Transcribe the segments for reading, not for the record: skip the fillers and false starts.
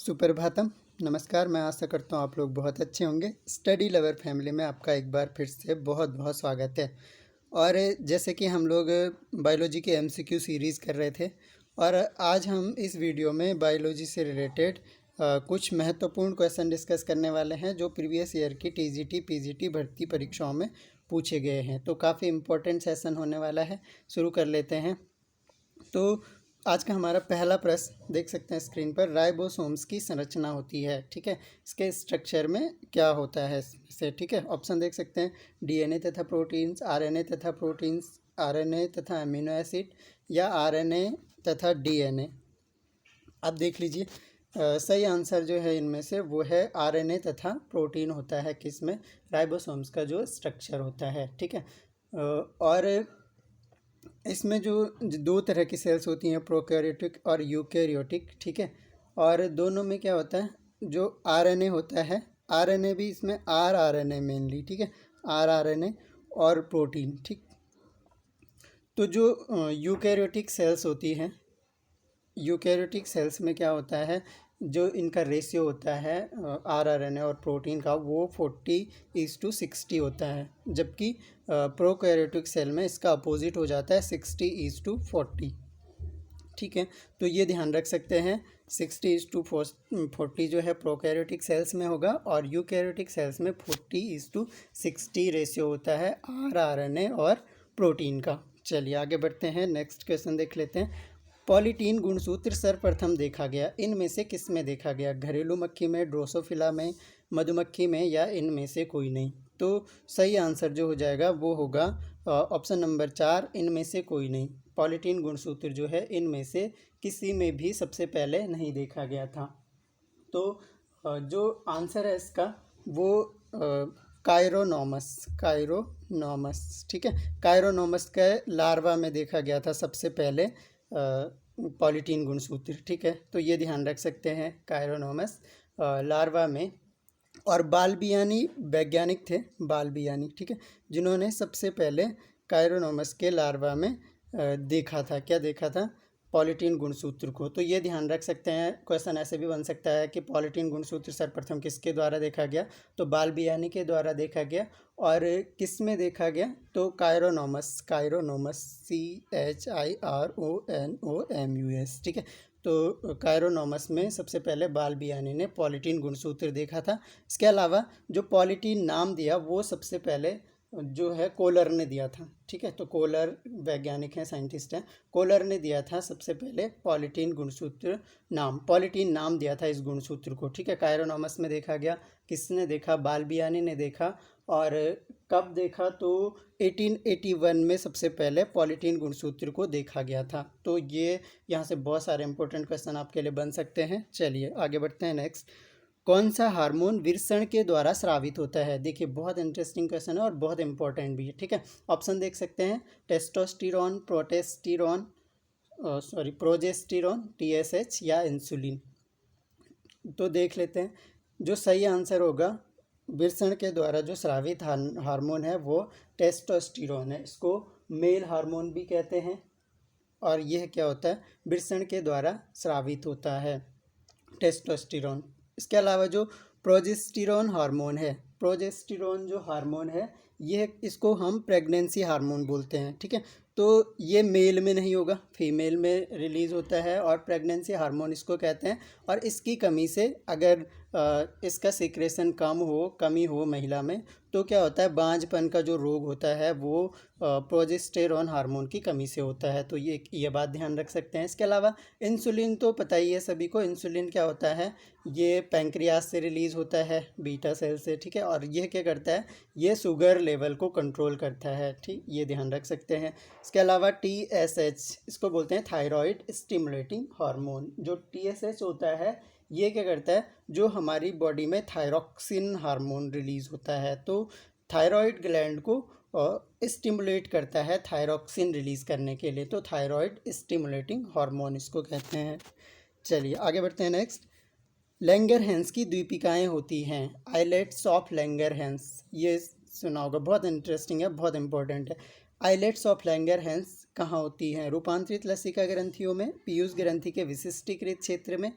सुप्रभातम। नमस्कार। मैं आशा करता हूँ आप लोग बहुत अच्छे होंगे। स्टडी लवर फैमिली में आपका एक बार फिर से बहुत बहुत स्वागत है। और जैसे कि हम लोग बायोलॉजी के एमसीक्यू सीरीज़ कर रहे थे और आज हम इस वीडियो में बायोलॉजी से रिलेटेड कुछ महत्वपूर्ण क्वेश्चन डिस्कस करने वाले हैं जो प्रीवियस ईयर की टीजीटी पीजीटी भर्ती परीक्षाओं में पूछे गए हैं। तो काफ़ी इम्पोर्टेंट सेशन होने वाला है। शुरू कर लेते हैं। तो आज का हमारा पहला प्रश्न देख सकते हैं स्क्रीन पर, राइबोसोम्स की संरचना होती है। ठीक है, इसके स्ट्रक्चर में क्या होता है इसे। ठीक है, ऑप्शन देख सकते हैं, डीएनए तथा प्रोटीन्स, आरएनए तथा प्रोटीन्स, आरएनए तथा अमीनो एसिड या आरएनए तथा डीएनए। अब देख लीजिए, सही आंसर जो है इनमें से वो है आरएनए तथा प्रोटीन होता है किसमें, राइबोसोम्स का जो स्ट्रक्चर होता है। ठीक है, और इसमें जो दो तरह की सेल्स होती हैं, प्रोकैरियोटिक और यूकैरियोटिक। ठीक है, और दोनों में क्या होता है, जो आरएनए होता है, आरएनए भी इसमें आरएनए मेनली। ठीक है, आरएनए और प्रोटीन। ठीक, तो जो यूकैरियोटिक सेल्स होती हैं, यूकैरियोटिक सेल्स में क्या होता है, जो इनका रेशियो होता है आरएनए और प्रोटीन का, वो 40:60 होता है, जबकि प्रोकैरियोटिक सेल में इसका अपोजिट हो जाता है 60:40। ठीक है, तो ये ध्यान रख सकते हैं, 60:40 जो है प्रोकैरियोटिक सेल्स में होगा और यूकैरियोटिक सेल्स में 40:60 रेशियो होता है आरएनए और प्रोटीन का। चलिए आगे बढ़ते हैं, नेक्स्ट क्वेश्चन देख लेते हैं। पॉलीटीन गुणसूत्र सर्वप्रथम देखा गया इनमें से किस में देखा गया, घरेलू मक्खी में, ड्रोसोफिला में, मधुमक्खी में या इनमें से कोई नहीं। तो सही आंसर जो हो जाएगा वो होगा ऑप्शन नंबर 4, इनमें से कोई नहीं। पॉलीटीन गुणसूत्र जो है इनमें से किसी में भी सबसे पहले नहीं देखा गया था। तो जो आंसर है इसका वो कायरोनोमस, कायरोनोमस। ठीक है, कायरोनोमस का लार्वा में देखा गया था सबसे पहले पॉलीटीन गुणसूत्र। ठीक है, तो ये ध्यान रख सकते हैं, कायरोनोमस लार्वा में। और बालबियानी वैज्ञानिक थे, बालबियानी। ठीक है, जिन्होंने सबसे पहले कायरोनोमस के लार्वा में देखा था, क्या देखा था, पॉलीटीन गुणसूत्र को। तो ये ध्यान रख सकते हैं। क्वेश्चन ऐसे भी बन सकता है कि पॉलीटीन गुणसूत्र सर्वप्रथम किसके द्वारा देखा गया, तो बालबियानी के द्वारा देखा गया। और किस में देखा गया, तो कायरोनोमस, कायरोनोमस CHIRONOMUS। ठीक है, तो कायरोनोमस में सबसे पहले बालबियानी ने पॉलीटीन गुणसूत्र देखा था। इसके अलावा जो पॉलीटीन नाम दिया वो सबसे पहले जो है कोलर ने दिया था। ठीक है, तो कोलर वैज्ञानिक हैं, साइंटिस्ट हैं, कोलर ने दिया था सबसे पहले पॉलीटीन गुणसूत्र नाम, पॉलीटीन नाम दिया था इस गुणसूत्र को। ठीक है, कायरोनोमस में देखा गया, किसने देखा, बालबियानी ने देखा। और कब देखा, तो 1881 में सबसे पहले पॉलीटीन गुणसूत्र को देखा गया था। तो ये यहाँ से बहुत सारे इंपॉर्टेंट क्वेश्चन आपके लिए बन सकते हैं। चलिए आगे बढ़ते हैं, नेक्स्ट। कौन सा हार्मोन विरसण के द्वारा स्रावित होता है। देखिए बहुत इंटरेस्टिंग क्वेश्चन है और बहुत इंपॉर्टेंट भी है। ठीक है, ऑप्शन देख सकते हैं, टेस्टोस्टेरोन, प्रोटेस्टेरोन, प्रोजेस्टेरोन, TSH या इंसुलिन। तो देख लेते हैं, जो सही आंसर होगा, विरसण के द्वारा जो स्रावित हार्मोन है वो टेस्टोस्टेरोन है। इसको मेल हार्मोन भी कहते हैं। और यह क्या होता है, विरसण के द्वारा स्रावित होता है, टेस्टोस्टेरोन। इसके अलावा जो प्रोजेस्टेरोन हार्मोन है, प्रोजेस्टेरोन जो हार्मोन है, यह इसको हम प्रेगनेंसी हार्मोन बोलते हैं। ठीक है, तो ये मेल में नहीं होगा, फीमेल में रिलीज़ होता है और प्रेगनेंसी हार्मोन इसको कहते हैं। और इसकी कमी से अगर इसका सिक्रेशन कमी हो महिला में, तो क्या होता है, बांझपन का जो रोग होता है वो प्रोजेस्टेरोन हार्मोन की कमी से होता है। तो ये बात ध्यान रख सकते हैं। इसके अलावा इंसुलिन तो पता ही है सभी को, इंसुलिन क्या होता है, ये पैंक्रियास से रिलीज़ होता है, बीटा सेल से। ठीक है, और यह क्या करता है, ये शुगर लेवल को कंट्रोल करता है। ठीक, ये ध्यान रख सकते हैं। इसके अलावा TSH, इसको बोलते हैं थायराइड स्टिमुलेटिंग हार्मोन। जो TSH होता है ये क्या करता है, जो हमारी बॉडी में थायरॉक्सिन हार्मोन रिलीज़ होता है, तो थायराइड ग्लैंड को स्टिमुलेट करता है थायरॉक्सिन रिलीज़ करने के लिए। तो थायराइड स्टिमुलेटिंग हार्मोन इसको कहते हैं। चलिए आगे बढ़ते हैं, नेक्स्ट। लैंगरहैंस की द्वीपिकाएँ होती हैं, आइलेट्स ऑफ लैंगरहैंस। ये सुना होगा, बहुत इंटरेस्टिंग है, बहुत इंपॉर्टेंट है। आइलेट्स ऑफ लैंगरहैंस कहाँ होती हैं, रूपांतरित लसिका ग्रंथियों में, पीयूष ग्रंथि के विशिष्टीकृत क्षेत्र में,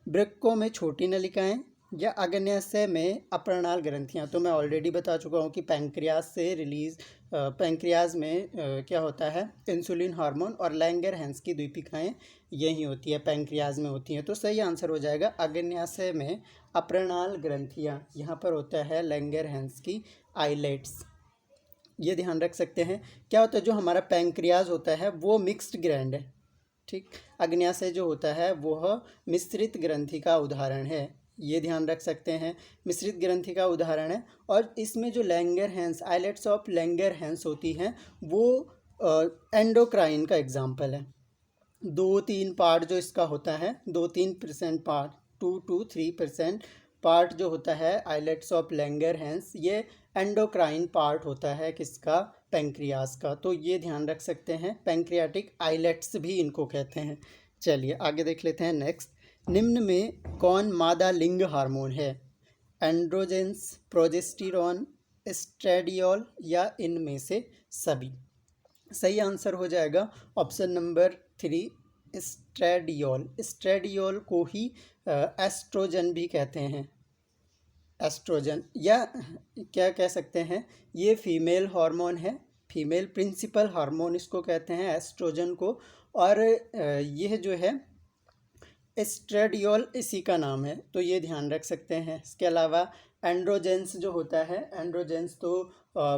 वृक्कों में छोटी नलिकाएं या अग्न्याशय में अप्राणाल ग्रंथियां। तो मैं ऑलरेडी बता चुका हूँ कि पैंक्रियाज में क्या होता है, इंसुलिन हार्मोन और लैंगरहैंस की द्वीपिकाएं यही होती है, पैंक्रियाज में होती हैं। तो सही आंसर हो जाएगा अग्न्याशय में अप्राणाल ग्रंथियां। यहाँ पर होता है लैंगरहैंस की आइलेट्स। ये ध्यान रख सकते हैं। क्या होता है, जो हमारा पैंक्रियाज होता है वो मिक्स्ड ग्लैंड है, ठीक। अग्न्याशय जो होता है वह मिश्रित ग्रंथि का उदाहरण है, ये ध्यान रख सकते हैं, मिश्रित ग्रंथि का उदाहरण है। और इसमें जो लैंगरहैंस, आइलेट्स ऑफ लैंगरहैंस होती हैं वो एंडोक्राइन का एग्जाम्पल है। 2-3 पार्ट जो इसका होता है, 2-3% पार्ट, 2-3% पार्ट जो होता है आइलेट्स ऑफ लैंगरहैंस, ये एंडोक्राइन पार्ट होता है किसका, पैंक्रियाज का। तो ये ध्यान रख सकते हैं, पैंक्रियाटिक आइलेट्स भी इनको कहते हैं। चलिए आगे देख लेते हैं नेक्स्ट। निम्न में कौन मादा लिंग हार्मोन है, एंड्रोजेंस, प्रोजेस्टेरॉन, एस्ट्रेडियोल या इनमें से सभी। सही आंसर हो जाएगा ऑप्शन नंबर 3, एस्ट्रेडियोल। एस्ट्रेडियोल को ही एस्ट्रोजन भी कहते हैं, एस्ट्रोजन, या क्या कह सकते हैं, ये फीमेल हार्मोन है, फीमेल प्रिंसिपल हार्मोन इसको कहते हैं, एस्ट्रोजन को। और यह जो है एस्ट्रेडियोल इसी का नाम है, तो ये ध्यान रख सकते हैं। इसके अलावा एंड्रोजेंस जो होता है, एंड्रोजेंस तो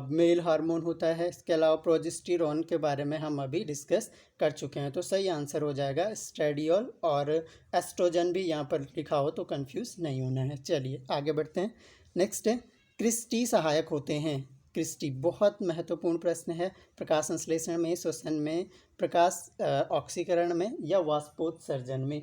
मेल हार्मोन होता है। इसके अलावा प्रोजेस्टेरॉन के बारे में हम अभी डिस्कस कर चुके हैं। तो सही आंसर हो जाएगा एस्ट्रेडियोल, और एस्ट्रोजन भी यहाँ पर लिखा हो तो कंफ्यूज नहीं होना है। चलिए आगे बढ़ते हैं। नेक्स्ट है, क्रिस्टी सहायक होते हैं। क्रिस्टी बहुत महत्वपूर्ण प्रश्न है, प्रकाश संश्लेषण में, श्वसन में, प्रकाश ऑक्सीकरण में या वाष्पोत्सर्जन में।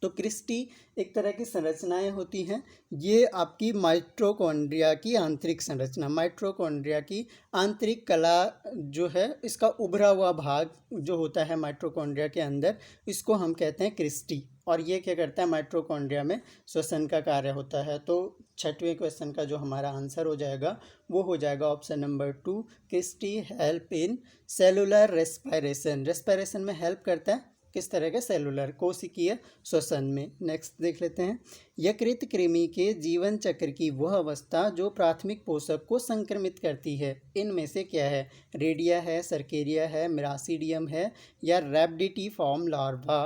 तो क्रिस्टी एक तरह की संरचनाएं होती हैं, ये आपकी माइटोकॉन्ड्रिया की आंतरिक संरचना, माइटोकॉन्ड्रिया की आंतरिक कला जो है, इसका उभरा हुआ भाग जो होता है माइटोकॉन्ड्रिया के अंदर, इसको हम कहते हैं क्रिस्टी। और ये क्या करता है, माइटोकॉन्ड्रिया में श्वसन का कार्य होता है। तो 6वें क्वेश्चन का जो हमारा आंसर हो जाएगा वो हो जाएगा option number 2, cristae help in cellular respiration. Respiration में हेल्प करता है, किस तरह के, सेलुलर, कोशिकीय श्वसन में। नेक्स्ट देख लेते हैं, यकृत कृमि के जीवन चक्र की वह अवस्था जो प्राथमिक पोषक को संक्रमित करती है, इनमें से क्या है, रेडिया है, सर्केरिया है, मिरासीडियम है या रैबिडिटी-फॉर्म लार्वा।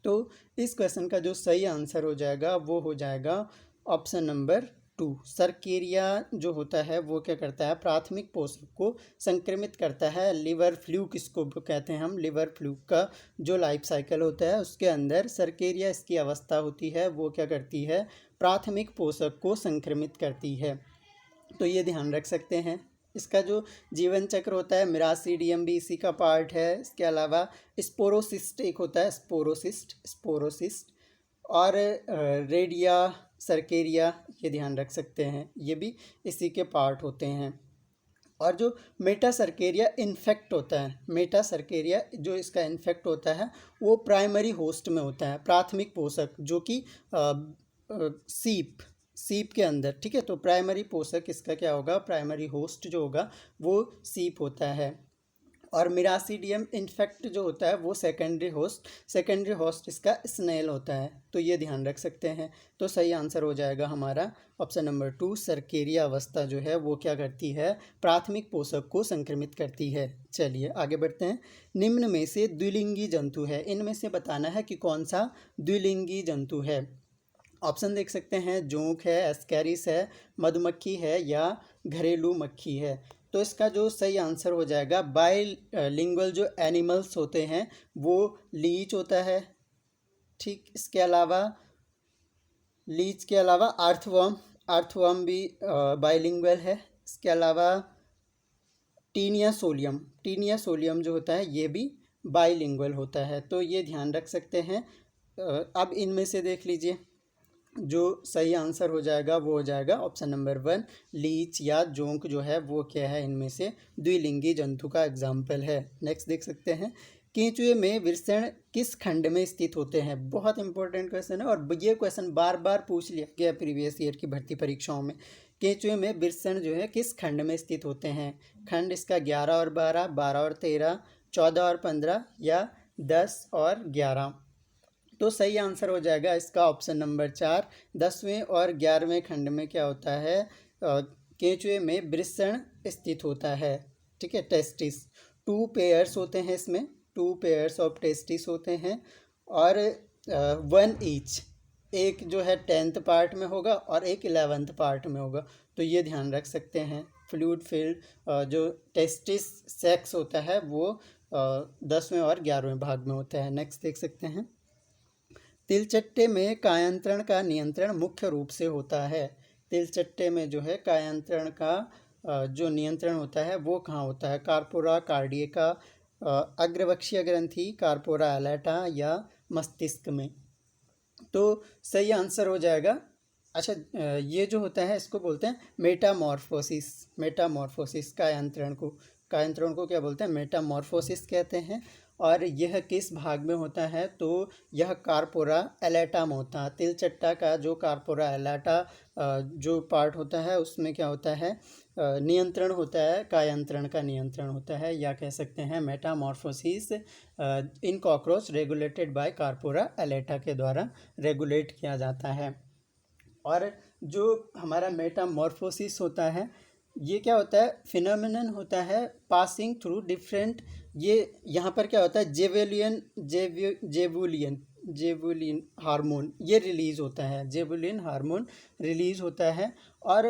तो इस क्वेश्चन का जो सही आंसर हो जाएगा वो हो जाएगा ऑप्शन नंबर 2, सर्केरिया जो होता है वो क्या करता है, प्राथमिक पोषक को संक्रमित करता है। लिवर फ्लूक इसको कहते हैं हम, लिवर फ्लूक का जो लाइफ साइकिल होता है उसके अंदर सर्केरिया इसकी अवस्था होती है, वो क्या करती है, प्राथमिक पोषक को संक्रमित करती है। तो ये ध्यान रख सकते हैं। इसका जो जीवन चक्र होता है, मिरासीडियम भी इसी का पार्ट है। इसके अलावा स्पोरोसिस्ट एक होता है, स्पोरोसिस्ट, और रेडिया, सर्केरिया, ये ध्यान रख सकते हैं, ये भी इसी के पार्ट होते हैं। और जो मेटासर्केरिया इन्फेक्ट होता है, मेटासर्केरिया जो इसका इन्फेक्ट होता है वो प्राइमरी होस्ट में होता है, प्राथमिक पोषक जो कि सीप के अंदर, ठीक है। तो प्राइमरी पोषक इसका क्या होगा, प्राइमरी होस्ट जो होगा वो सीप होता है। और मिरासीडियम इन्फेक्ट जो होता है वो सेकेंडरी होस्ट इसका स्नेल होता है। तो ये ध्यान रख सकते हैं। तो सही आंसर हो जाएगा हमारा ऑप्शन नंबर 2, सर्केरिया अवस्था जो है वो क्या करती है, प्राथमिक पोषक को संक्रमित करती है। चलिए आगे बढ़ते हैं। निम्न में से द्विलिंगी जंतु है, इनमें से बताना है कि कौन सा द्विलिंगी जंतु है। ऑप्शन देख सकते हैं, जोंक है, एस्कैरिस है, मधुमक्खी है या घरेलू मक्खी है। तो इसका जो सही आंसर हो जाएगा, बाइलिंगुअल जो एनिमल्स होते हैं वो लीच होता है, ठीक। इसके अलावा लीच के अलावा अर्थवर्म भी बाइलिंगुअल है। इसके अलावा टीनिया सोलियम जो होता है ये भी बाइलिंगुअल होता है। तो ये ध्यान रख सकते हैं। अब इनमें से देख लीजिए, जो सही आंसर हो जाएगा वो हो जाएगा ऑप्शन नंबर 1, लीच या जोंक जो है वो क्या है, इनमें से द्विलिंगी जंतु का एग्जाम्पल है। नेक्स्ट देख सकते हैं, केंचुए में वृषण किस खंड में स्थित होते हैं। बहुत इंपॉर्टेंट क्वेश्चन है और ये क्वेश्चन बार बार पूछ लिया गया प्रीवियस ईयर की भर्ती परीक्षाओं में। केंचुए में वृषण जो है किस खंड में स्थित होते हैं। खंड इसका 11 और 12, 12 और 13, 14 और 15 या 10 और 11। तो सही आंसर हो जाएगा इसका ऑप्शन नंबर 4। 10वें और 11वें खंड में क्या होता है, केंचुए में वृषण स्थित होता है। ठीक है, टेस्टिस 2 पेयर्स होते हैं इसमें, 2 पेयर्स ऑफ टेस्टिस होते हैं और 1 ईच, एक जो है 10th पार्ट में होगा और एक 11th पार्ट में होगा। तो ये ध्यान रख सकते हैं। फ्लूइड फिल्ड जो टेस्टिस सेक्स होता है वो 10वें और 11वें भाग में होता है। नेक्स्ट देख सकते हैं, तिलचट्टे में कायांतरण का नियंत्रण मुख्य रूप से होता है। तिलचट्टे में जो है कायांतरण का जो नियंत्रण होता है वो कहाँ होता है, कार्पोरा कार्डियका, अग्रवक्षीय ग्रंथि, कार्पोरा एलेटा या मस्तिष्क में। तो सही आंसर हो जाएगा। अच्छा, ये जो होता है इसको बोलते हैं मेटामॉर्फोसिस। मेटामॉर्फोसिस कायांतरण को क्या बोलते हैं, मेटामॉर्फोसिस कहते हैं। और यह किस भाग में होता है, तो यह कार्पोरा एलेटा में होता है। तिलचट्टा का जो कार्पोरा एलेटा जो पार्ट होता है उसमें क्या होता है, नियंत्रण होता है, कायांतरण का नियंत्रण होता है, या कह सकते हैं metamorphosis in cockroach regulated by corpora allata के द्वारा रेगुलेट किया जाता है। और जो हमारा मेटामॉर्फोसिस होता है ये क्या होता है, फिनोमिनन होता है पासिंग थ्रू डिफरेंट, ये यहाँ पर क्या होता है, जेवुलिन हार्मोन ये रिलीज़ होता है, जेवुलिन हार्मोन रिलीज़ होता है। और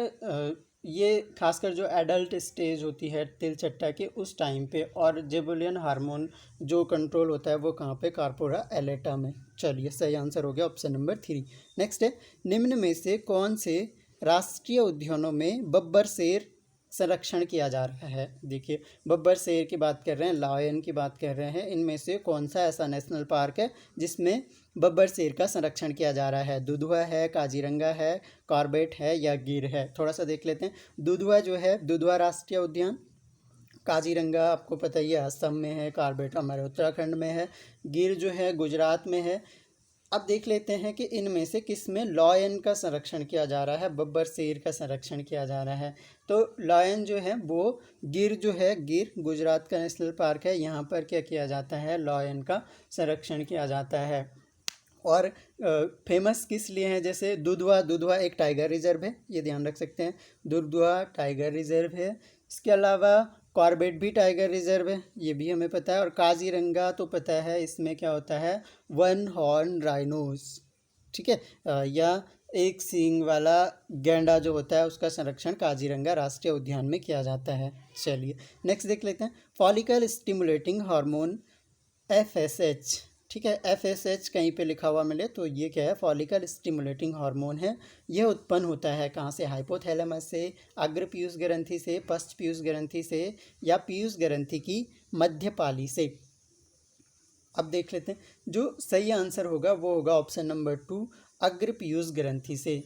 ये खासकर जो एडल्ट स्टेज होती है तिलचट्टा के उस टाइम पे, और जेबुलियन हार्मोन जो कंट्रोल होता है वो कहाँ पे, कार्पोरा एलेटा में। चलिए सही आंसर हो गया ऑप्शन नंबर 3। नेक्स्ट है, निम्न में से कौन से राष्ट्रीय उद्यानों में बब्बर शेर संरक्षण किया जा रहा है। देखिए, बब्बर शेर की बात कर रहे हैं, लायन की बात कर रहे हैं, इनमें से कौन सा ऐसा नेशनल पार्क है जिसमें बब्बर शेर का संरक्षण किया जा रहा है। दुधवा है, काजीरंगा है, कॉर्बेट है या गिर है। थोड़ा सा देख लेते हैं। दुधवा जो है, दुधवा राष्ट्रीय उद्यान, काजीरंगा आपको पता ही है असम में है, कॉर्बेट हमारे उत्तराखंड में है, गिर जो है गुजरात में है। अब देख लेते हैं कि इनमें से किस में लॉयन का संरक्षण किया जा रहा है, बब्बर शेर का संरक्षण किया जा रहा है। तो लॉयन जो है वो गिर जो है, गिर गुजरात का नेशनल पार्क है, यहाँ पर क्या किया जाता है, लॉयन का संरक्षण किया जाता है। और फेमस किस लिए हैं, जैसे दुधवा एक टाइगर रिजर्व है, ये ध्यान रख सकते हैं, दुधवा टाइगर रिजर्व है। इसके अलावा कॉर्बेट भी टाइगर रिजर्व है, ये भी हमें पता है। और काजीरंगा तो पता है, इसमें क्या होता है, 1 हॉर्न राइनोस, ठीक है, या एक सींग वाला गैंडा जो होता है उसका संरक्षण काजीरंगा राष्ट्रीय उद्यान में किया जाता है। चलिए नेक्स्ट देख लेते हैं, फॉलिकल स्टिमुलेटिंग हार्मोन FSH। ठीक है, FSH कहीं पे लिखा हुआ मिले तो ये क्या है, फॉलिकल स्टिमुलेटिंग हार्मोन है। यह उत्पन्न होता है कहाँ से, हाइपोथैलेमस से, अग्र पीयूष ग्रंथि से, पश्च पीयूष ग्रंथि से या पीयूष ग्रंथि की मध्य पाली से। अब देख लेते हैं, जो सही आंसर होगा वो होगा ऑप्शन नंबर 2, अग्र पीयूष ग्रंथि से।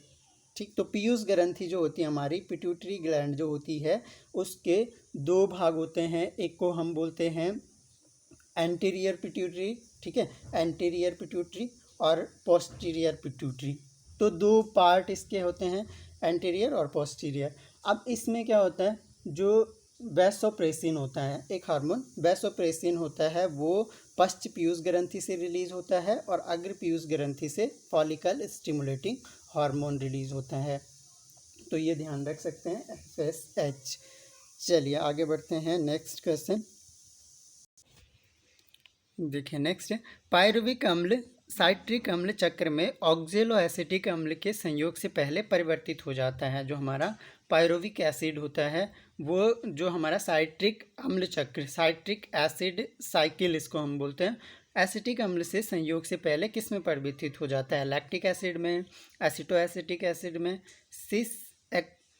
ठीक, तो पीयूष ग्रंथि जो होती है हमारी, पिट्यूटरी ग्लैंड जो होती है, उसके 2 भाग होते हैं। एक को हम बोलते हैं एंटीरियर पिट्यूटरी, ठीक है, एंटीरियर पिट्यूटरी और पोस्टीरियर पिट्यूटरी। तो 2 पार्ट इसके होते हैं, एंटीरियर और पोस्टीरियर। अब इसमें क्या होता है, जो वैसोप्रेसिन होता है, एक हार्मोन वैसोप्रेसिन होता है, वो पश्च पीयूष ग्रंथि से रिलीज होता है और अग्र पीयूष ग्रंथि से फॉलिकल स्टिमुलेटिंग हार्मोन रिलीज होता है। तो ये ध्यान रख सकते हैं, FSH। चलिए आगे बढ़ते हैं, नेक्स्ट क्वेश्चन देखिए। नेक्स्ट है, पायरुविक अम्ल साइट्रिक अम्ल चक्र में ऑक्जेलो एसिटिक अम्ल के संयोग से पहले परिवर्तित हो जाता है। जो हमारा पायरुविक एसिड होता है वो जो हमारा साइट्रिक अम्ल चक्र, साइट्रिक एसिड साइकिल इसको हम बोलते हैं, एसिटिक अम्ल से संयोग से पहले किस में परिवर्तित हो जाता है, लैक्टिक एसिड में, एसिटोएसिटिक एसिड में, सिस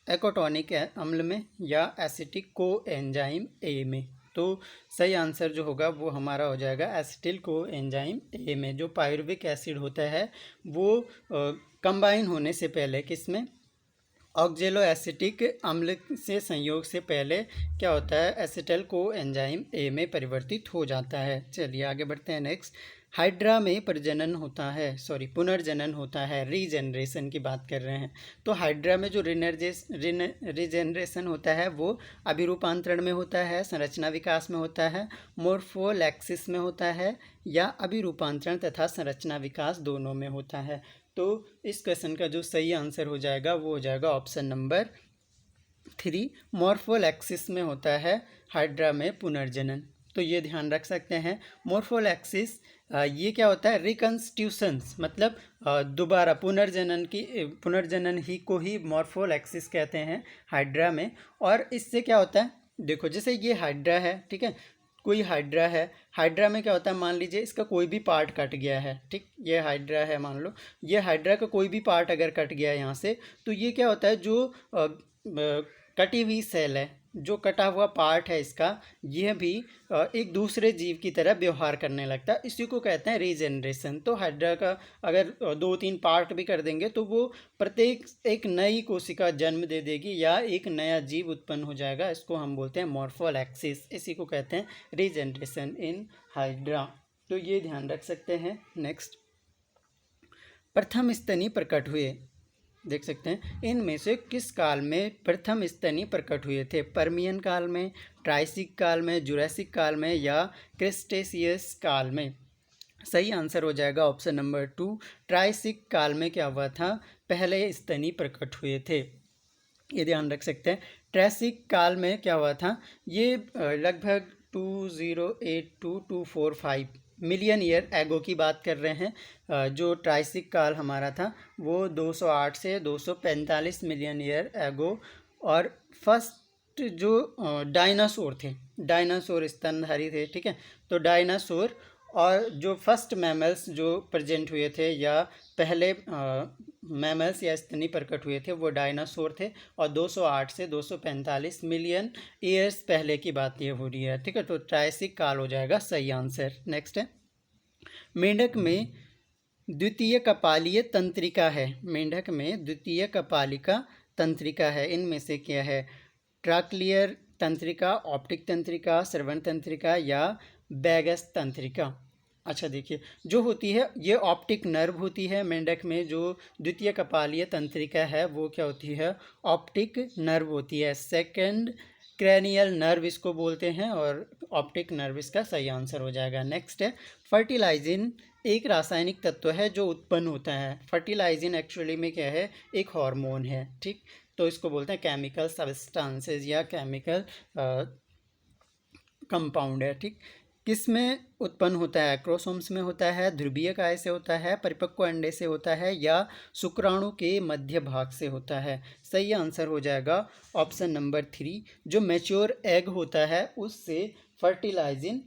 एकोटोनिक अम्ल में या एसिटिक को एंजाइम ए में। तो सही आंसर जो होगा वो हमारा हो जाएगा एसिटिल को एंजाइम ए में। जो पायरुविक एसिड होता है वो कंबाइन होने से पहले किस में, ऑक्जेलो एसिटिक अम्ल से संयोग से पहले क्या होता है, एसिटिल को एंजाइम ए में परिवर्तित हो जाता है। चलिए आगे बढ़ते हैं, नेक्स्ट हाइड्रा में प्रजनन होता है, पुनर्जनन होता है, रीजनरेशन की बात कर रहे हैं। तो हाइड्रा में जो रीजनरेशन होता है वो अभिरूपांतरण में होता है, संरचना विकास में होता है, मोर्फोलैक्सिस में होता है, या अभिरूपांतरण तथा संरचना विकास दोनों में होता है। तो इस क्वेश्चन का जो सही आंसर हो जाएगा वो हो जाएगा ऑप्शन नंबर 3, मॉर्फोलैक्सिस में होता है हाइड्रा में पुनर्जनन। तो ये ध्यान रख सकते हैं। मॉर्फोलैक्सिस ये क्या होता है, रिकंस्टिट्यूशंस, मतलब दोबारा पुनर्जनन ही को ही मॉर्फोलैक्सिस कहते हैं हाइड्रा में। और इससे क्या होता है, देखो जैसे ये हाइड्रा है, ठीक है, कोई हाइड्रा है, हाइड्रा में क्या होता है, मान लीजिए इसका कोई भी पार्ट कट गया है, ठीक, ये हाइड्रा है, मान लो ये हाइड्रा का कोई भी पार्ट अगर कट गया है यहाँ से, तो ये क्या होता है, जो कटी हुई सेल है, जो कटा हुआ पार्ट है इसका, यह भी एक दूसरे जीव की तरह व्यवहार करने लगता है। इसी को कहते हैं रीजनरेशन। तो हाइड्रा का अगर 2-3 पार्ट भी कर देंगे तो वो प्रत्येक एक नई कोशिका जन्म दे देगी या एक नया जीव उत्पन्न हो जाएगा। इसको हम बोलते हैं मॉर्फोलैक्सिस। इसी को कहते हैं रीजनरेशन इन हाइड्रा। तो ये ध्यान रख सकते हैं। नेक्स्ट, प्रथम स्तनी प्रकट हुए, देख सकते हैं इनमें से किस काल में प्रथम स्तनी प्रकट हुए थे, पर्मियन काल में, ट्राइसिक काल में, जुरासिक काल में, या क्रिस्टेशियस काल में। सही आंसर हो जाएगा ऑप्शन नंबर 2, ट्राइसिक काल में क्या हुआ था, पहले स्तनी प्रकट हुए थे। ये ध्यान रख सकते हैं। ट्राइसिक काल में क्या हुआ था, ये लगभग 2082-245 मिलियन ईयर एगो की बात कर रहे हैं। जो ट्राइसिक काल हमारा था वो 208 से 245 मिलियन ईयर एगो। और फर्स्ट जो डायनासोर थे, डायनासोर स्तनधारी थे, ठीक है, तो डायनासोर और जो फर्स्ट मैमल्स जो प्रेजेंट हुए थे या पहले मैमल्स या स्तनी प्रकट हुए थे वो डायनासोर थे। और 208 से 245 मिलियन ईयर्स पहले की बात ये हो रही है, ठीक है। तो ट्राइसिक काल हो जाएगा सही आंसर। नेक्स्ट है, मेंढक में द्वितीय कपालीय तंत्रिका है, मेंढक में द्वितीय कपालिका तंत्रिका है, इनमें से क्या है, ट्राक्लियर तंत्रिका, ऑप्टिक तंत्रिका, श्रवण तंत्रिका, या बैगस तंत्रिका। अच्छा देखिए, जो होती है ये ऑप्टिक नर्व होती है मेंढक में। जो द्वितीय कपालीय तंत्रिका है वो क्या होती है, ऑप्टिक नर्व होती है। सेकंड क्रैनियल नर्व इसको बोलते हैं, और ऑप्टिक नर्व इसका सही आंसर हो जाएगा। नेक्स्ट है, फर्टिलाइजिन एक रासायनिक तत्व है जो उत्पन्न होता है। फर्टिलाइजिन एक्चुअली में क्या है, एक हार्मोन है, ठीक। तो इसको बोलते हैं केमिकल सब्सटेंसेस या केमिकल कंपाउंड है, ठीक। किस में उत्पन्न होता है, क्रोमोसोम्स में होता है, ध्रुवीय काय से होता है, परिपक्व अंडे से होता है, या शुक्राणु के मध्य भाग से होता है। सही आंसर हो जाएगा ऑप्शन नंबर 3, जो मैच्योर एग होता है उससे फर्टिलाइजिन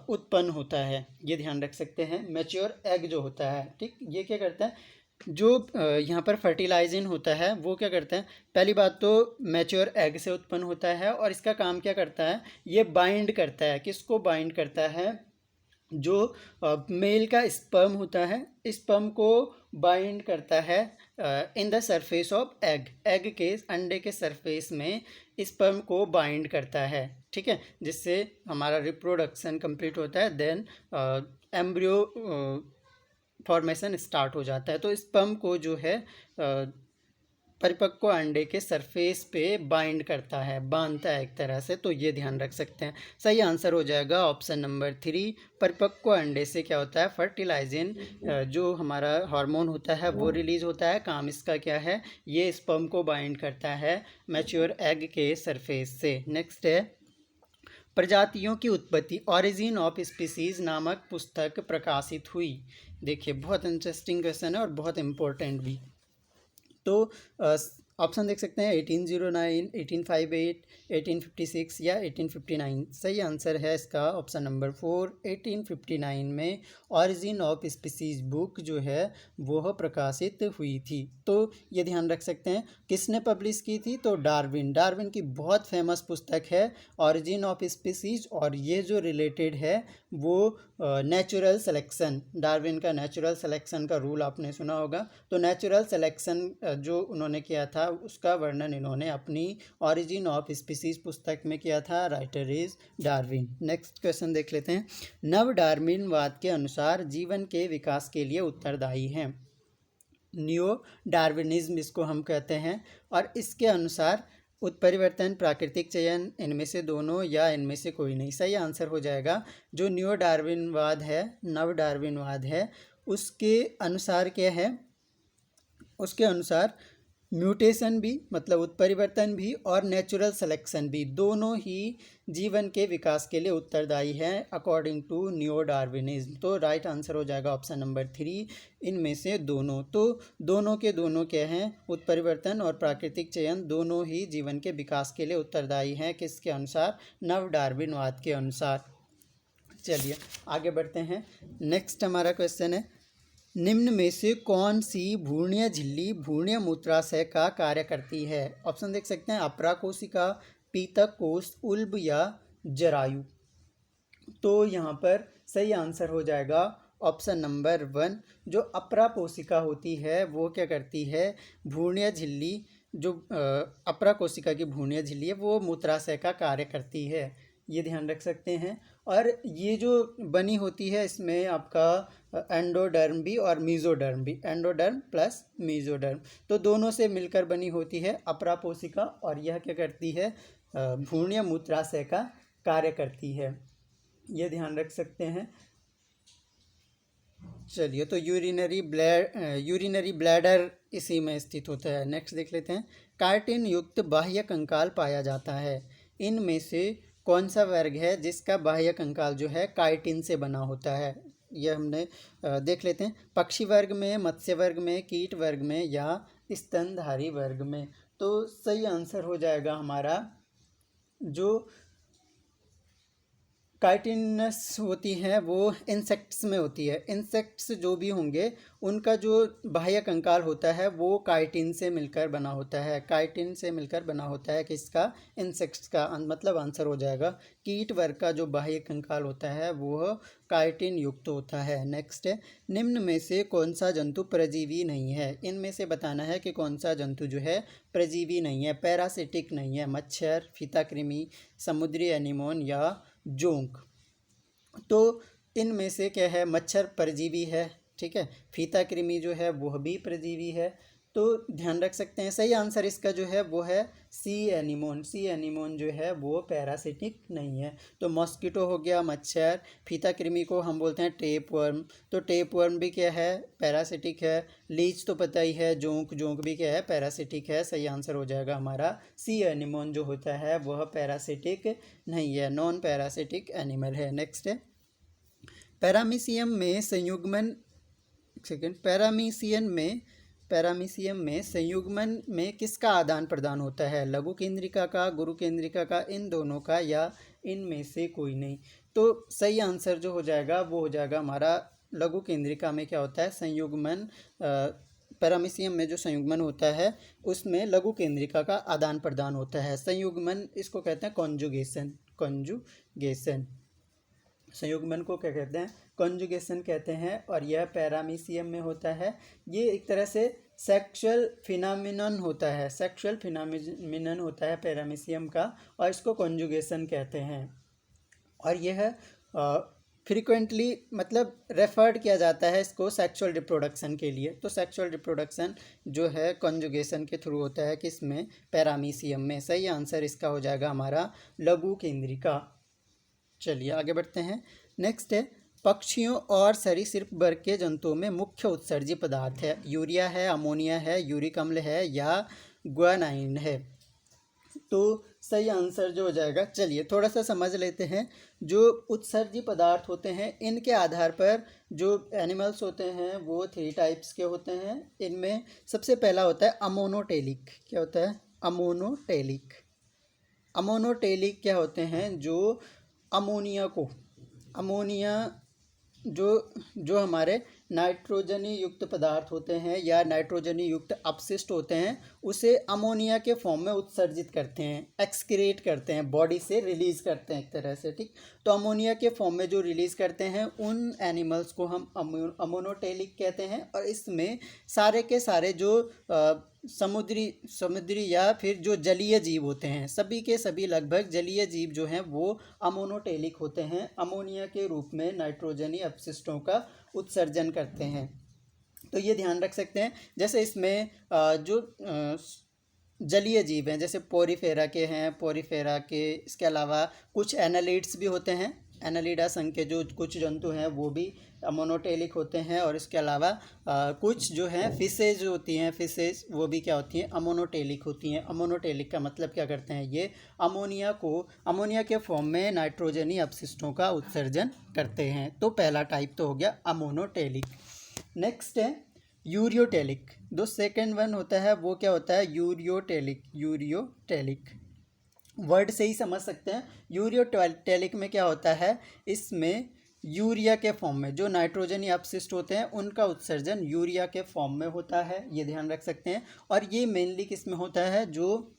उत्पन्न होता है। ये ध्यान रख सकते हैं, मैच्योर एग जो होता है, ठीक, ये क्या करता है, जो यहाँ पर फर्टिलाइजिन होता है वो क्या करता है, पहली बात तो मैच्योर एग से उत्पन्न होता है, और इसका काम क्या करता है, ये बाइंड करता है, किसको बाइंड करता है, जो मेल का स्पर्म होता है, स्पर्म को बाइंड करता है in the surface of egg, egg के अंडे के सरफेस में स्पर्म को बाइंड करता है, ठीक है, जिससे हमारा रिप्रोडक्शन कंप्लीट होता है। देन एम्ब्रियो फॉर्मेशन स्टार्ट हो जाता है। तो स्पर्म को जो है परिपक्व अंडे के सरफेस पे बाइंड करता है, बांधता है एक तरह से। तो ये ध्यान रख सकते हैं। सही आंसर हो जाएगा ऑप्शन नंबर 3, परिपक्व अंडे से क्या होता है, फर्टिलाइजिन जो हमारा हार्मोन होता है वो रिलीज होता है। काम इसका क्या है, ये स्पर्म को बाइंड करता है मैच्योर एग के सरफेस से। नेक्स्ट है, प्रजातियों की उत्पत्ति, ऑरिजिन ऑफ स्पीसीज नामक पुस्तक प्रकाशित हुई। देखिए बहुत इंटरेस्टिंग क्वेश्चन है और बहुत इम्पोर्टेंट भी। तो ऑप्शन देख सकते हैं 1809, 1858, 1856 या 1859। सही आंसर है इसका ऑप्शन नंबर 4, 1859 में ऑरिजिन ऑफ स्पीसीज बुक जो है वह प्रकाशित हुई थी। तो ये ध्यान रख सकते हैं, किसने पब्लिश की थी, तो डार्विन, डार्विन की बहुत फेमस पुस्तक है ऑरिजिन ऑफ स्पीसीज। और ये जो रिलेटेड है वो नेचुरल सिलेक्शन, डार्विन का नेचुरल सिलेक्शन का रूल आपने सुना होगा। तो नेचुरल सिलेक्शन जो उन्होंने किया था था उसका वर्णन इन्होंने अपनी ओरिजिन ऑफ स्पीसीज पुस्तक में किया था। Writer is Darwin. Next question देख लेते हैं। नव डार्विनवाद के अनुसार जीवन के विकास के लिए उत्तरदायी हैं। न्यू डार्विनिज्म इसको हम कहते हैं, और इसके अनुसार उत्परिवर्तन, प्राकृतिक चयन, इनमें से दोनों या इनमें से कोई नहीं। सही आंसर हो जाएगा जो न्यू डार्विनवाद है, नव डार्विनवाद है, उसके अनुसार क्या है, उसके अनुसार म्यूटेशन भी मतलब उत्परिवर्तन भी और नेचुरल सिलेक्शन भी दोनों ही जीवन के विकास के लिए उत्तरदायी हैं अकॉर्डिंग टू न्यू डार्विनिज्म। तो राइट आंसर हो जाएगा ऑप्शन नंबर 3, इनमें से दोनों। तो दोनों के दोनों क्या हैं, उत्परिवर्तन और प्राकृतिक चयन दोनों ही जीवन के विकास के लिए उत्तरदायी हैं। किसके अनुसार? नव डार्विनवाद के अनुसार। चलिए आगे बढ़ते हैं। नेक्स्ट हमारा क्वेश्चन है, निम्न में से कौन सी भ्रूणीय झिल्ली भ्रूणीय मूत्राशय का कार्य करती है? ऑप्शन देख सकते हैं, अपरा कोशिका, पीतक कोश, उल्ब या जरायु। तो यहाँ पर सही आंसर हो जाएगा ऑप्शन नंबर 1, जो अपरा कोशिका होती है वो क्या करती है, भ्रूणीय झिल्ली, जो अपरा कोशिका की भ्रूणीय झिल्ली है वो मूत्राशय का कार्य करती है, ये ध्यान रख सकते हैं। और ये जो बनी होती है इसमें आपका एंडोडर्म भी और मीजोडर्म भी, एंडोडर्म प्लस मीजोडर्म, तो दोनों से मिलकर बनी होती है अपरा कोशिका, और यह क्या करती है, भ्रूणीय मूत्राशय का कार्य करती है, ये ध्यान रख सकते हैं। चलिए, तो यूरिनरी ब्लैडर इसी में स्थित होता है। नेक्स्ट देख लेते हैं। कार्टिन युक्त बाह्य कंकाल पाया जाता है, इनमें से कौन सा वर्ग है जिसका बाह्य कंकाल जो है काइटिन से बना होता है? यह हमने देख लेते हैं। पक्षी वर्ग में, मत्स्य वर्ग में, कीट वर्ग में या स्तनधारी वर्ग में? तो सही आंसर हो जाएगा हमारा जो काइटिनस होती है वो इंसेक्ट्स में होती है। इंसेक्ट्स जो भी होंगे उनका जो बाह्य कंकाल होता है वो काइटिन से मिलकर बना होता है, काइटिन से मिलकर बना होता है। किसका? इंसेक्ट्स का, मतलब आंसर हो जाएगा कीट वर्ग का जो बाह्य कंकाल होता है वो काइटिन युक्त होता है। नेक्स्ट है, निम्न में से कौन सा जंतु परजीवी नहीं है? इनमें से बताना है कि कौन सा जंतु जो है परजीवी नहीं है, पैरासिटिक नहीं है। मच्छर, फीताकृमि, समुद्री एनीमोन या जोंक। तो इनमें से क्या है, मच्छर परजीवी है, ठीक है, फीताकृमि जो है वह भी परजीवी है, तो ध्यान रख सकते हैं। सही आंसर इसका जो है वो है सी एनीमोन। सी एनीमोन जो है वो पैरासिटिक नहीं है। तो मॉस्किटो हो गया मच्छर, फीताकृमि को हम बोलते हैं टेपवर्म, तो टेपवर्म भी क्या है, पैरासिटिक है। लीच तो पता ही है, जोंक, जोंक भी क्या है, पैरासिटिक है। सही आंसर हो जाएगा हमारा सी एनीमोन जो होता है वह पैरासिटिक नहीं है, नॉन पैरासिटिक एनिमल है। नेक्स्ट है, पैरामीशियम में संयुग्मन, सेकेंड, पैरामीशियम में संयुग्मन में किसका आदान प्रदान होता है? लघु केंद्रिका का, गुरु केंद्रिका का, इन दोनों का या इनमें से कोई नहीं? तो सही आंसर जो हो जाएगा वो हो जाएगा हमारा लघु केंद्रिका में क्या होता है, संयुग्मन। पैरामीशियम में जो संयुग्मन होता है उसमें लघु केंद्रिका का आदान प्रदान होता है। संयुग्मन इसको कहते हैं कॉन्जुगेशन, कॉन्जुगेशन। संयुग्मन को क्या कहते हैं? कॉन्जुगेशन कहते हैं, और यह पैरामीशियम में होता है। ये एक तरह से सेक्सुअल फिनोमिनन होता है, सेक्सुअल फिनोमिनन होता है पैरामीशियम का, और इसको कॉन्जुगेशन कहते हैं। और यह फ्रीक्वेंटली मतलब रेफर्ड किया जाता है इसको सेक्सुअल रिप्रोडक्शन के लिए। तो सेक्सुअल रिप्रोडक्शन जो है कॉन्जुगेशन के थ्रू होता है, किसमें? पैरामीशियम में। सही आंसर इसका हो जाएगा हमारा लघु केंद्रिका। चलिए आगे बढ़ते हैं। नेक्स्ट है, पक्षियों और सरीसृप वर्ग के जंतुओं में मुख्य उत्सर्जी पदार्थ है, यूरिया है, अमोनिया है, यूरिक अम्ल है या ग्वानाइन है? तो सही आंसर जो हो जाएगा, चलिए थोड़ा सा समझ लेते हैं। जो उत्सर्जी पदार्थ होते हैं इनके आधार पर जो एनिमल्स होते हैं वो 3 टाइप्स के होते हैं। इनमें सबसे पहला होता है अमोनोटेलिक। क्या होता है? अमोनोटेलिक। अमोनोटेलिक क्या होते हैं? जो अमोनिया जो हमारे नाइट्रोजनी युक्त पदार्थ होते हैं या नाइट्रोजनी युक्त अपशिष्ट होते हैं उसे अमोनिया के फॉर्म में उत्सर्जित करते हैं, एक्सक्रीट करते हैं, बॉडी से रिलीज़ करते हैं एक तरह से, ठीक। तो अमोनिया के फॉर्म में जो रिलीज़ करते हैं उन एनिमल्स को हम अमोनोटेलिक कहते हैं। और इसमें सारे के सारे जो समुद्री या फिर जो जलीय जीव होते हैं, सभी के सभी लगभग जलीय जीव जो हैं वो अमोनोटेलिक होते हैं, अमोनिया के रूप में नाइट्रोजनी अपशिष्टों का उत्सर्जन करते हैं। तो ये ध्यान रख सकते हैं। जैसे इसमें जो जलीय जीव हैं, जैसे पोरीफेरा के हैं, पोरीफेरा के इसके अलावा कुछ एनालिड्स भी होते हैं, एनालिडा संघ के जो कुछ जंतु हैं वो भी मोनोटेलिक होते हैं। और इसके अलावा कुछ जो हैं फिशेज होती हैं, फिशेज वो भी क्या होती हैं, अमोनोटेलिक होती हैं। अमोनोटेलिक का मतलब क्या करते हैं, ये अमोनिया के फॉर्म में नाइट्रोजनी अपशिष्टों का उत्सर्जन करते हैं। तो पहला टाइप तो हो गया अमोनोटेलिक। नेक्स्ट है यूरियोटेलिक। जो सेकेंड वन होता है वो क्या होता है, यूरियोटेलिक वर्ड से ही समझ सकते हैं। यूरियोटेलिक में क्या होता है, इसमें यूरिया के फॉर्म में जो नाइट्रोजनी अपशिष्ट होते हैं उनका उत्सर्जन यूरिया के फॉर्म में होता है, ये ध्यान रख सकते हैं। और ये मेनली किस में होता है, जो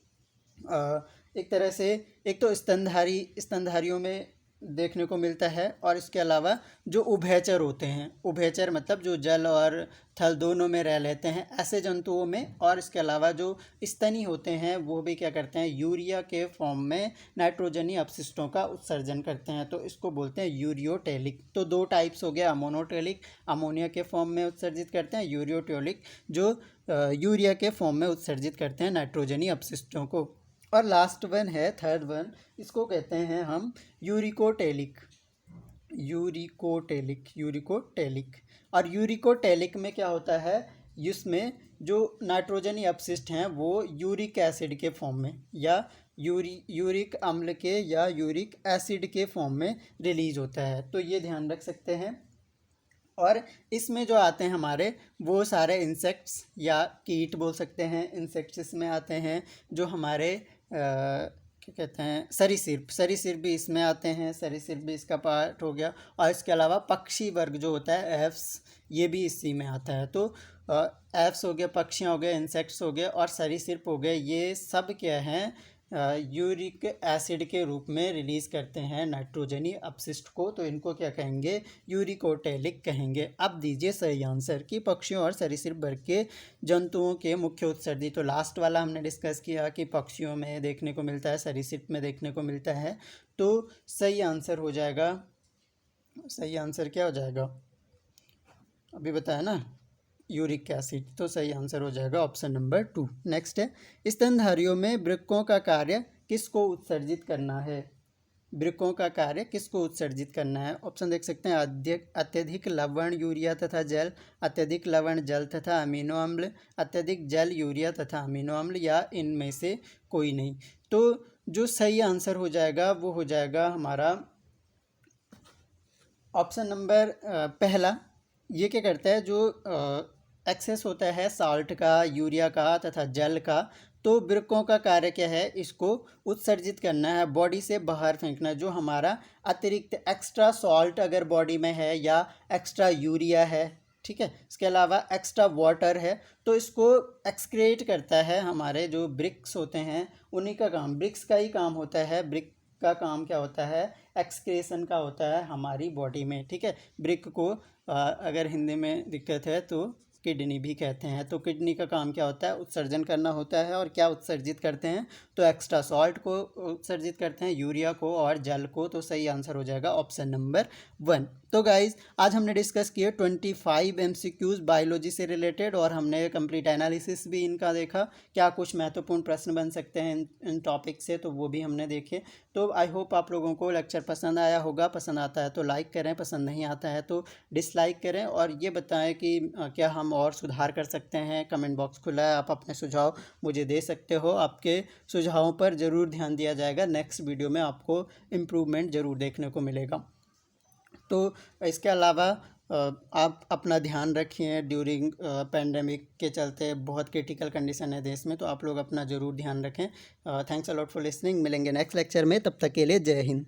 एक तरह से एक तो स्तनधारियों में देखने को मिलता है, और इसके अलावा जो उभयचर होते हैं, उभयचर मतलब जो जल और थल दोनों में रह लेते हैं ऐसे जंतुओं में, और इसके अलावा जो स्तनी होते हैं वो भी क्या करते हैं, यूरिया के फॉर्म में नाइट्रोजनी अपशिष्टों का उत्सर्जन करते हैं, तो इसको बोलते हैं यूरियोटेलिक। तो दो टाइप्स हो गया, अमोनोटेलिक अमोनिया के फॉर्म में उत्सर्जित करते हैं, यूरियोटेलिक जो यूरिया के फॉर्म में उत्सर्जित करते हैं नाइट्रोजनी अपशिष्टों को। और लास्ट वन है थर्ड वन, इसको कहते हैं हम यूरिकोटेलिक। और यूरिकोटेलिक में क्या होता है, इसमें जो नाइट्रोजनी अपशिष्ट हैं वो यूरिक एसिड के फॉर्म में या यूरिक अम्ल के या यूरिक एसिड के फॉर्म में रिलीज होता है, तो ये ध्यान रख सकते हैं। और इसमें जो आते हैं हमारे वो सारे इंसेक्ट्स या कीट बोल सकते हैं, इंसेक्ट्स इसमें आते हैं। जो हमारे क्या कहते हैं, सरीसृप भी इसमें आते हैं, सरीसृप भी इसका पार्ट हो गया। और इसके अलावा पक्षी वर्ग जो होता है एफ्स, ये भी इसी में आता है। तो एफ्स हो गए, पक्षियाँ हो गए, इंसेक्ट्स हो गए और सरीसृप हो गए, ये सब क्या हैं, यूरिक एसिड के रूप में रिलीज़ करते हैं नाइट्रोजनी अपशिष्ट को, तो इनको क्या कहेंगे, यूरिकोटेलिक कहेंगे। अब दीजिए सही आंसर कि पक्षियों और सरीसृप वर्ग के जंतुओं के मुख्य उत्सर्जी। तो लास्ट वाला हमने डिस्कस किया कि पक्षियों में देखने को मिलता है, सरीसृप में देखने को मिलता है, तो सही आंसर हो जाएगा, सही आंसर क्या हो जाएगा, अभी बताया ना, यूरिक एसिड। तो सही आंसर हो जाएगा ऑप्शन नंबर 2। नेक्स्ट है स्तनधारियों में वृक्कों का कार्य किसको उत्सर्जित करना है, वृक्कों का कार्य किसको उत्सर्जित करना है। ऑप्शन देख सकते हैं, अत्यधिक लवण यूरिया तथा जल, अत्यधिक लवण जल तथा अमीनो अम्ल, अत्यधिक जल यूरिया तथा अमीनो अम्ल, या इनमें से कोई नहीं। तो जो सही आंसर हो जाएगा वो हो जाएगा हमारा ऑप्शन नंबर पहला। ये क्या करता है, जो एक्सेस होता है साल्ट का, यूरिया का तथा जल का, तो वृक्कों का कार्य क्या है, इसको उत्सर्जित करना है, बॉडी से बाहर फेंकना। जो हमारा अतिरिक्त एक्स्ट्रा सॉल्ट अगर बॉडी में है या एक्स्ट्रा यूरिया है, ठीक है, इसके अलावा एक्स्ट्रा वाटर है, तो इसको एक्सक्रेट करता है। हमारे जो ब्रिक्स होते हैं उन्हीं का काम, ब्रिक्स का ही काम होता है, ब्रिक का काम क्या होता है, एक्सक्रेशन का होता है हमारी बॉडी में, ठीक है। ब्रिक को अगर हिंदी में दिक्कत है तो किडनी भी कहते हैं। तो किडनी का काम क्या होता है, उत्सर्जन करना होता है। और क्या उत्सर्जित करते हैं, तो एक्स्ट्रा सॉल्ट को उत्सर्जित करते हैं, यूरिया को और जल को। तो सही आंसर हो जाएगा ऑप्शन नंबर 1। तो गाइज आज हमने डिस्कस किए 25 MCQs बायोलॉजी से रिलेटेड, और हमने कंप्लीट एनालिसिस भी इनका देखा, क्या कुछ महत्वपूर्ण प्रश्न बन सकते हैं इन टॉपिक से, तो वो भी हमने देखे। तो आई होप आप लोगों को लेक्चर पसंद आया होगा, पसंद आता है तो लाइक करें, पसंद नहीं आता है तो डिसलाइक करें, और ये बताएं कि क्या हम और सुधार कर सकते हैं। कमेंट बॉक्स खुला है, आप अपने सुझाव मुझे दे सकते हो, आपके सुझावों पर ज़रूर ध्यान दिया जाएगा। नेक्स्ट वीडियो में आपको इम्प्रूवमेंट ज़रूर देखने को मिलेगा। तो इसके अलावा आप अपना ध्यान रखिए, ड्यूरिंग पेंडेमिक के चलते बहुत क्रिटिकल कंडीशन है देश में, तो आप लोग अपना ज़रूर ध्यान रखें। Thanks a lot for listening. मिलेंगे नेक्स्ट लेक्चर में, तब तक के लिए जय हिंद।